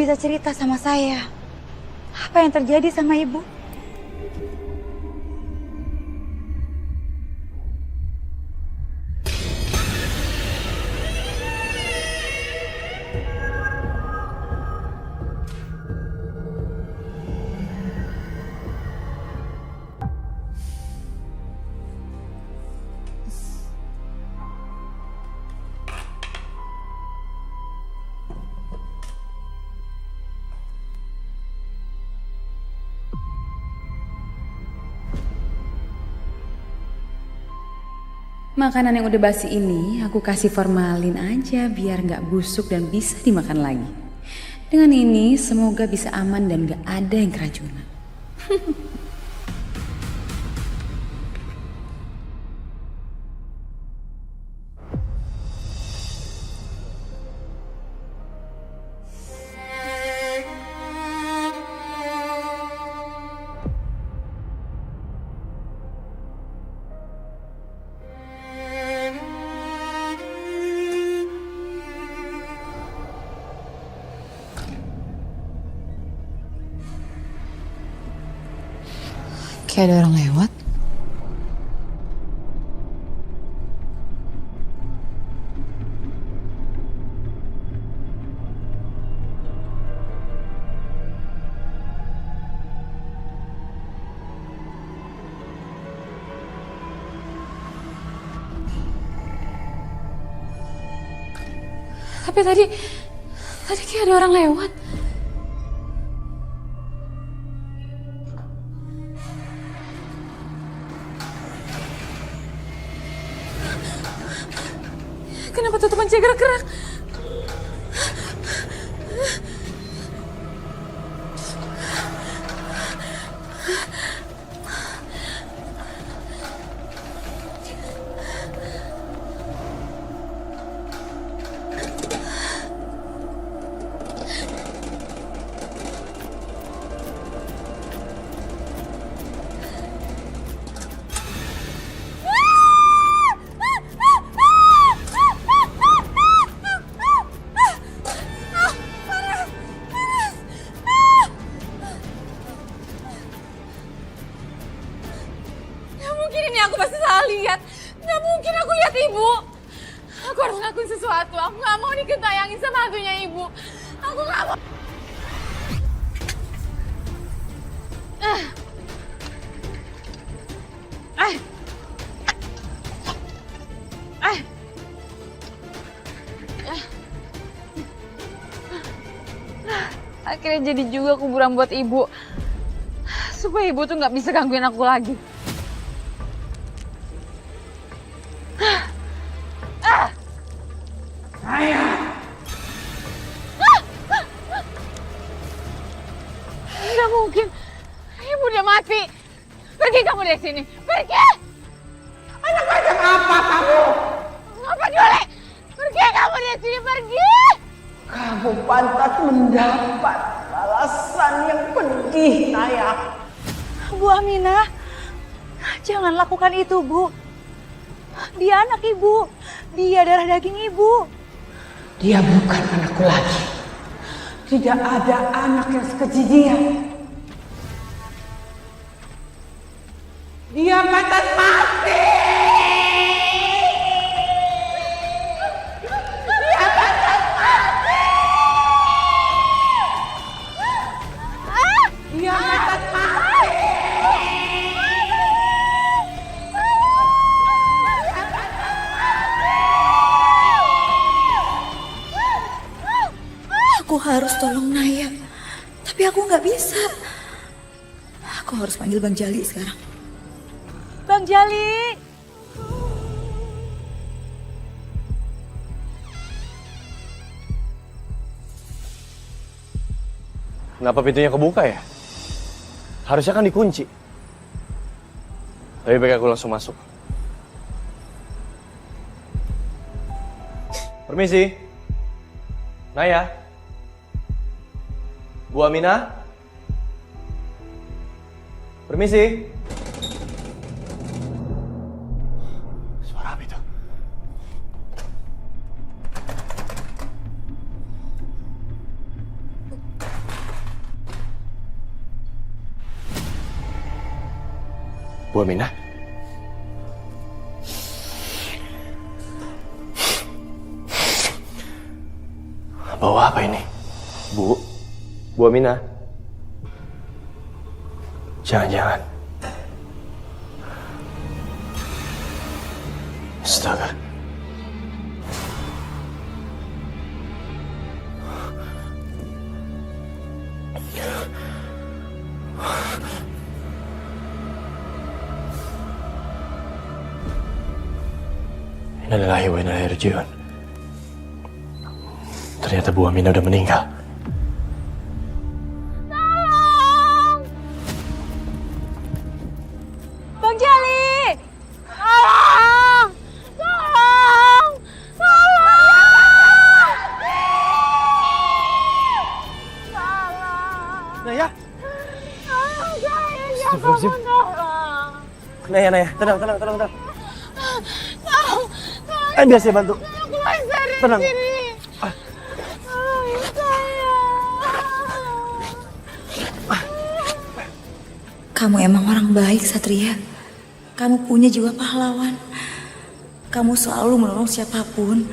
bisa cerita sama saya apa yang terjadi sama Ibu? Makanan yang udah basi ini aku kasih formalin aja biar nggak busuk dan bisa dimakan lagi. Dengan ini semoga bisa aman dan nggak ada yang keracunan. Kayak ada orang lewat. Tapi tadi kayak ada orang lewat. Kenapa tutupan saya gerak-gerak? Aku pasti salah lihat. Nggak mungkin aku lihat Ibu. Aku harus ngelakuin sesuatu. Aku nggak mau diketayangin sama hantunya Ibu. Aku nggak mau. Akhirnya jadi juga kuburan buat Ibu. Supaya Ibu tuh nggak bisa gangguin aku lagi. Nggak mungkin. Ibu udah mati. Pergi kamu dari sini. Pergi! Anak macam apa kamu? Nggak peduli. Pergi kamu dari sini. Pergi! Kamu pantas mendapat balasan yang pedih, Naya. Bu Aminah, jangan lakukan itu, Bu. Dia anak Ibu. Dia darah daging Ibu. Dia bukan anakku lagi. Tidak ada anak yang sekeji dia. Dia pantas mati. Dia pantas mati. Dia pantas mati. Aku harus tolong Naya. Tapi aku nggak bisa. Aku harus panggil Bang Jali sekarang. Bang Jali! Kenapa pintunya kebuka ya? Harusnya kan dikunci. Lebih baik aku langsung masuk. Permisi. Naya. Bu Aminah. Permisi. Suara apa itu? Bu Aminah? Bawa apa ini? Bu Aminah? Jangan-jangan. Astaga. Innalillahi wa inna ilaihi raji'un. Ternyata Bu Aminah udah meninggal. Tolong! Bang Jali! Tolong! Tolong! Tolong! Tolong! Naya! Tolong saya, Astagfirullahaladzim. tolong! Naya, tenang. Biar saya bantu. Tenang. Tolongin saya. Kamu emang orang baik, Satria. Kamu punya jiwa pahlawan. Kamu selalu menolong siapapun,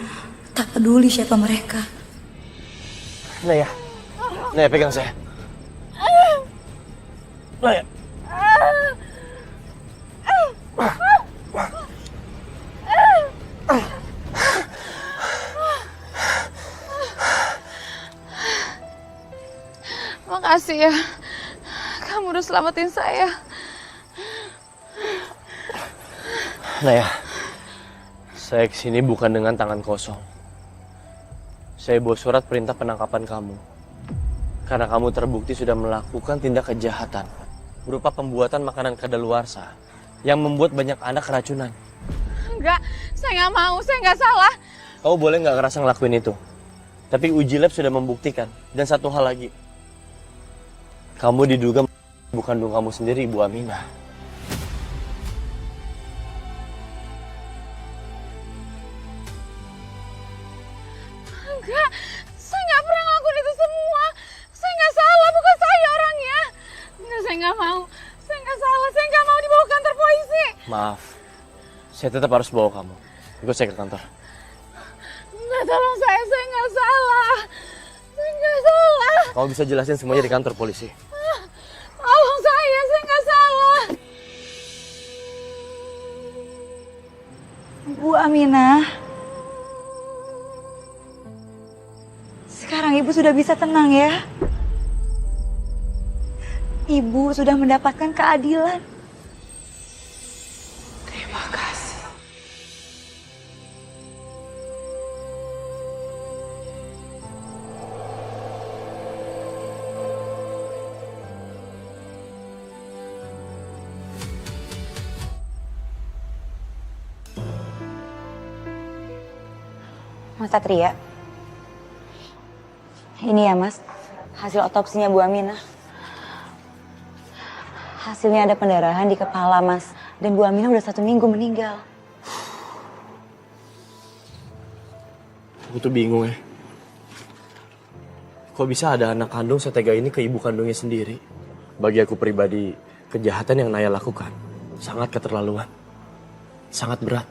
tak peduli siapa mereka. Naya, pegang saya. Naya. Makasih ya. Kamu udah selamatin saya. Naya, saya kesini bukan dengan tangan kosong. Saya bawa surat perintah penangkapan kamu. Karena kamu terbukti sudah melakukan tindak kejahatan berupa pembuatan makanan kadaluarsa yang membuat banyak anak keracunan. Enggak, saya nggak mau, saya nggak salah. Kamu boleh nggak ngerasa ngelakuin itu. Tapi uji lab sudah membuktikan. Dan satu hal lagi. Kamu diduga bukan kandung kamu sendiri, Ibu Aminah. Enggak, saya nggak pernah ngelakuin itu semua. Saya nggak salah, bukan saya orangnya. Enggak, saya nggak mau. Saya nggak salah, saya nggak mau dibawa ke kantor polisi. Maaf, saya tetap harus bawa kamu. Ikut saya ke kantor. Enggak, tolong saya nggak salah. Saya nggak salah. Kamu bisa jelasin semuanya di kantor polisi. Tolong saya nggak salah. Bu Aminah. Sekarang Ibu sudah bisa tenang ya. Ibu sudah mendapatkan keadilan. Terima kasih. Mas Satria. Ini ya Mas, hasil otopsinya Bu Aminah. Hasilnya ada pendarahan di kepala Mas. Dan Bu Aminah udah 1 minggu meninggal. Aku tuh bingung ya. Kok bisa ada anak kandung setega ini ke ibu kandungnya sendiri? Bagi aku pribadi, kejahatan yang Naya lakukan sangat keterlaluan. Sangat berat.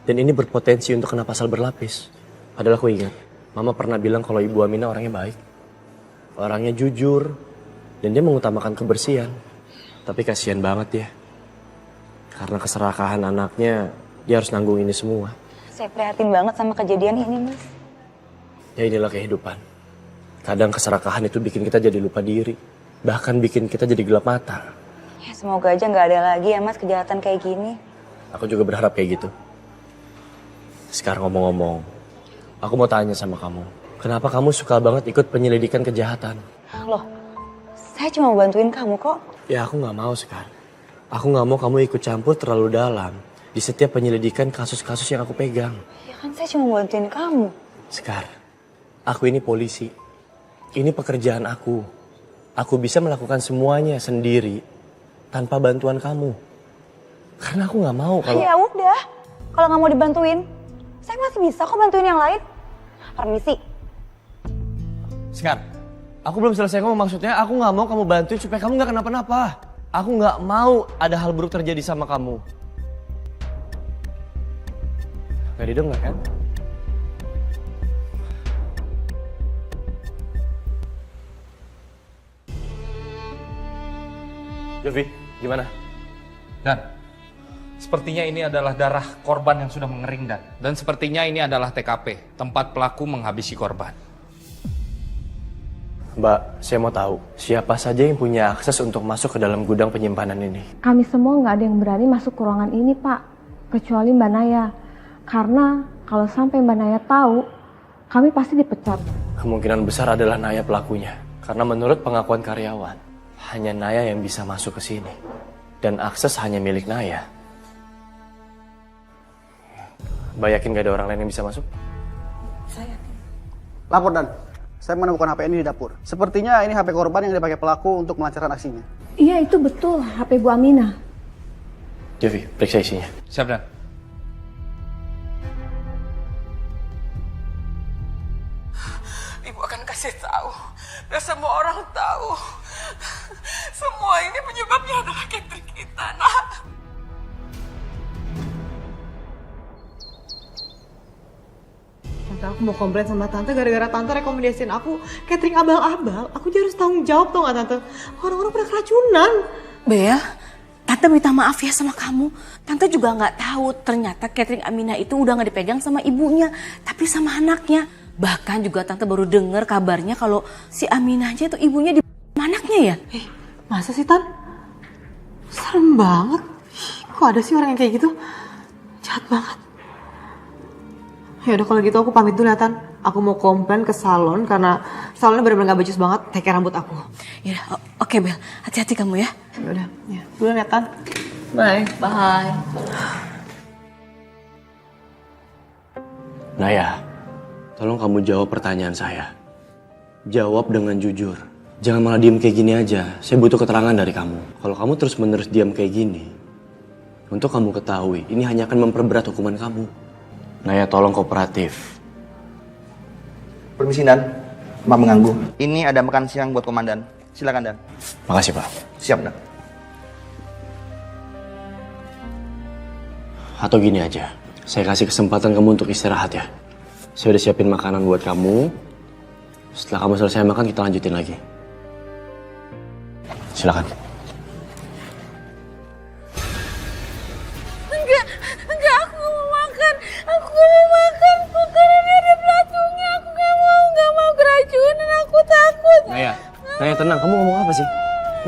Dan ini berpotensi untuk kena pasal berlapis. Padahal aku ingat, Mama pernah bilang kalau Ibu Aminah orangnya baik. Orangnya jujur. Dan dia mengutamakan kebersihan. Tapi kasihan banget ya. Karena keserakahan anaknya, dia harus nanggung ini semua. Saya prihatin banget sama kejadian ini Mas. Ya inilah kehidupan. Kadang keserakahan itu bikin kita jadi lupa diri. Bahkan bikin kita jadi gelap mata. Ya semoga aja nggak ada lagi ya Mas kejahatan kayak gini. Aku juga berharap kayak gitu. Sekarang ngomong-ngomong, aku mau tanya sama kamu. Kenapa kamu suka banget ikut penyelidikan kejahatan? Loh, saya cuma mau bantuin kamu kok. Ya aku gak mau sekarang. Aku gak mau kamu ikut campur terlalu dalam di setiap penyelidikan kasus-kasus yang aku pegang. Ya kan saya cuma mau bantuin kamu. Sekar, aku ini polisi. Ini pekerjaan aku. Aku bisa melakukan semuanya sendiri tanpa bantuan kamu. Karena aku gak mau kalau... Ya udah, kalau nggak mau dibantuin, saya masih bisa kok bantuin yang lain. Permisi. Sekar, aku belum selesai ngomong, maksudnya aku gak mau kamu bantuin supaya kamu gak kenapa-napa. Aku nggak mau ada hal buruk terjadi sama kamu. Gak didengar kan? Jovi, gimana? Dan sepertinya ini adalah darah korban yang sudah mengering, dan sepertinya ini adalah TKP, tempat pelaku menghabisi korban. Mbak, saya mau tahu siapa saja yang punya akses untuk masuk ke dalam gudang penyimpanan ini. Kami semua nggak ada yang berani masuk ke ruangan ini, Pak. Kecuali Mbak Naya. Karena kalau sampai Mbak Naya tahu, kami pasti dipecat. Kemungkinan besar adalah Naya pelakunya. Karena menurut pengakuan karyawan, hanya Naya yang bisa masuk ke sini. Dan akses hanya milik Naya. Mbak yakin gak ada orang lain yang bisa masuk? Saya yakin. Lapor Dan, saya menemukan HP ini di dapur. Sepertinya ini HP korban yang dipakai pelaku untuk melancarkan aksinya. Iya, itu betul. HP Bu Aminah. Jovi, periksa isinya. Siap, Dan. Ibu akan kasih tahu. Dan semua orang tahu. Semua ini penyebabnya adalah Catherine kita, nak. Tante, aku mau komplain sama Tante gara-gara Tante rekomendasiin aku catering abal-abal. Aku jadi harus tanggung jawab, tau gak Tante? Orang-orang pada keracunan. Bel, Tante minta maaf ya sama kamu. Tante juga nggak tahu ternyata catering Aminah itu udah nggak dipegang sama ibunya, tapi sama anaknya. Bahkan juga Tante baru dengar kabarnya kalau si Aminah aja itu ibunya di anaknya ya. Masa sih, Tan? Serem banget. Kok ada sih orang yang kayak gitu? Jahat banget. Ya udah kalau gitu aku pamit dulu ya, Tan. Aku mau komplain ke salon karena salonnya benar-benar gak becus banget take care rambut aku. Ya, oke Bel, hati-hati kamu ya. Ya udah, ya. Dulu ya, Tan. Bye. Bye. Naya, tolong kamu jawab pertanyaan saya. Jawab dengan jujur. Jangan malah diem kayak gini aja. Saya butuh keterangan dari kamu. Kalau kamu terus-menerus diam kayak gini, untuk kamu ketahui, ini hanya akan memperberat hukuman kamu. Naya, tolong kooperatif. Permisi Dan, maaf mengganggu. Ini ada makan siang buat komandan. Silakan Dan. Makasih, Pak. Siap Dan. Atau gini aja, saya kasih kesempatan kamu untuk istirahat ya. Saya udah siapin makanan buat kamu. Setelah kamu selesai makan, kita lanjutin lagi. Silakan. Enggak, aku gak mau makan. Aku gak mau makan. Makanannya ada belatungnya. Aku gak mau keracunan. Aku takut. Naya tenang. Kamu ngomong apa sih?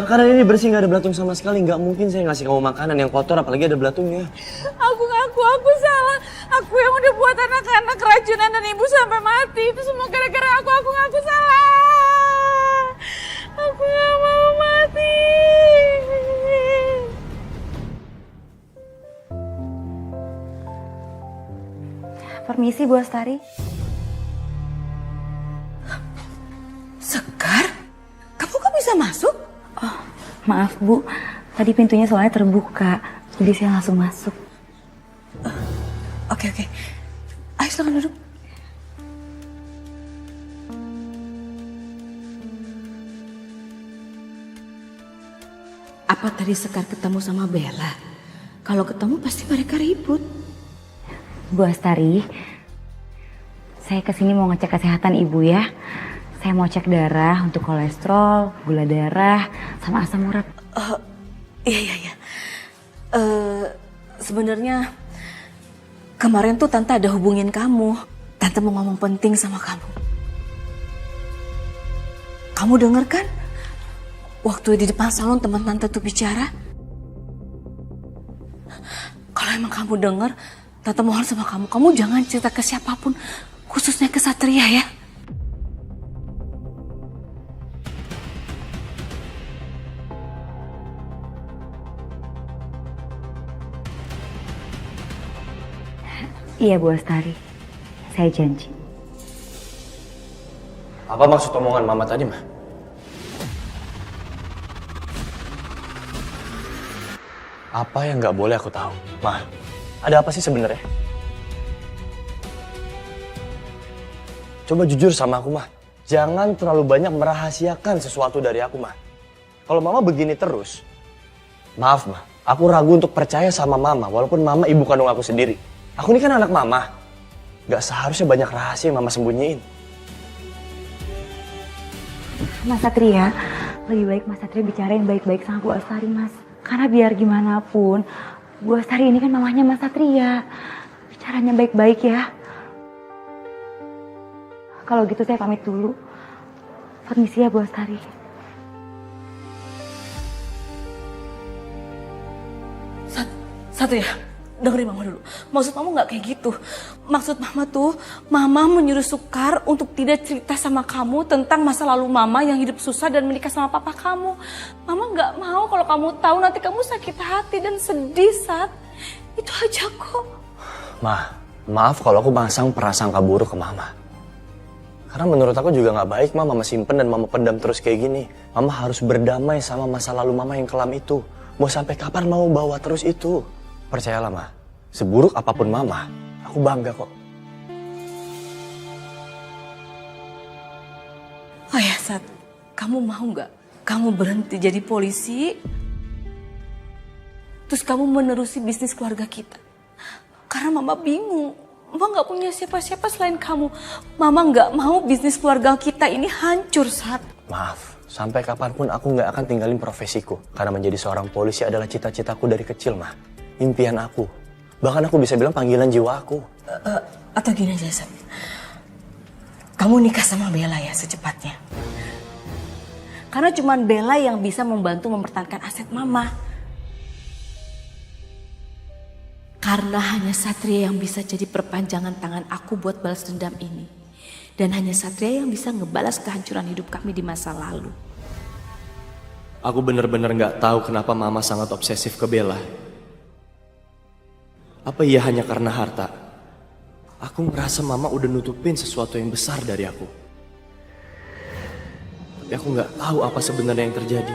Makanan ini bersih, gak ada belatung sama sekali. Gak mungkin saya ngasih kamu makanan yang kotor, apalagi ada belatungnya. Aku ngaku aku salah. Aku yang udah buat anak-anak keracunan dan ibu sampai mati. Itu semua gara-gara aku. Aku ngaku salah. Aku gak mau mati. Permisi Bu Astari. Sekar? Kamu kok bisa masuk? Oh, maaf Bu. Tadi pintunya soalnya terbuka. Jadi saya langsung masuk. Oke. Ayo silakan duduk. Apa tadi Sekar ketemu sama Bella? Kalau ketemu pasti mereka ribut. Bu Astari, saya kesini mau ngecek kesehatan Ibu ya. Saya mau cek darah untuk kolesterol, gula darah, sama asam urat. Iya. Sebenarnya kemarin tuh Tante ada hubungin kamu. Tante mau ngomong penting sama kamu. Kamu denger kan? Waktu di depan salon teman Tante tuh bicara. Kalau emang kamu denger, Tante mohon sama kamu jangan cerita ke siapapun, khususnya ke Satria ya. Iya Bu Astari, saya janji. Apa maksud omongan Mama tadi, Mah? Apa yang nggak boleh aku tahu? Mah, ada apa sih sebenarnya? Coba jujur sama aku, Mah. Jangan terlalu banyak merahasiakan sesuatu dari aku, Mah. Kalau Mama begini terus, Maaf, Ma. Aku ragu untuk percaya sama Mama, walaupun Mama ibu kandung aku sendiri. Aku ini kan anak Mama. Gak seharusnya banyak rahasia yang Mama sembunyiin. Mas Satria, lebih baik Mas Satria bicarain baik-baik sama Bu Astari, Mas. Karena biar gimana pun, Bu Astari ini kan mamanya Mas Satria. Bicaranya baik-baik ya. Kalau gitu saya pamit dulu. Permisi ya Bu Astari. Satu ya, dengerin mama dulu. Maksud mama nggak kayak gitu. Maksud mama tuh, mama menyuruh Sukar untuk tidak cerita sama kamu tentang masa lalu mama yang hidup susah dan menikah sama papa kamu. Mama nggak mau kalau kamu tahu nanti kamu sakit hati dan sedih, Sat. Itu aja kok. Ma, maaf kalau aku masang prasangka buruk ke Mama. Karena menurut aku juga nggak baik Mama simpen dan Mama pendam terus kayak gini. Mama harus berdamai sama masa lalu Mama yang kelam itu. Mau sampai kapan mau bawa terus itu? Percayalah, Ma. Seburuk apapun Mama, aku bangga kok. Oh ya, Sat. Kamu mau nggak? Kamu berhenti jadi polisi, terus kamu menerusi bisnis keluarga kita. Karena Mama bingung. Mama nggak punya siapa-siapa selain kamu. Mama nggak mau bisnis keluarga kita ini hancur, Sat. Maaf, sampai kapanpun aku nggak akan tinggalin profesiku. Karena menjadi seorang polisi adalah cita-citaku dari kecil, Ma. Impian aku. Bahkan aku bisa bilang panggilan jiwa aku. Atau gini aja, Sat. Kamu nikah sama Bella ya secepatnya. Karena cuma Bella yang bisa membantu mempertahankan aset Mama. Karena hanya Satria yang bisa jadi perpanjangan tangan aku buat balas dendam ini. Dan hanya Satria yang bisa ngebalas kehancuran hidup kami di masa lalu. Aku bener-bener nggak tahu kenapa Mama sangat obsesif ke Bella. Apa iya hanya karena harta? Aku ngerasa Mama udah nutupin sesuatu yang besar dari aku. Tapi aku nggak tahu apa sebenarnya yang terjadi.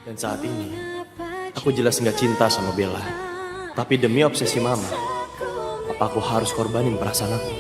Dan saat ini, aku jelas nggak cinta sama Bella. Tapi demi obsesi Mama, apa aku harus korbanin perasaan aku?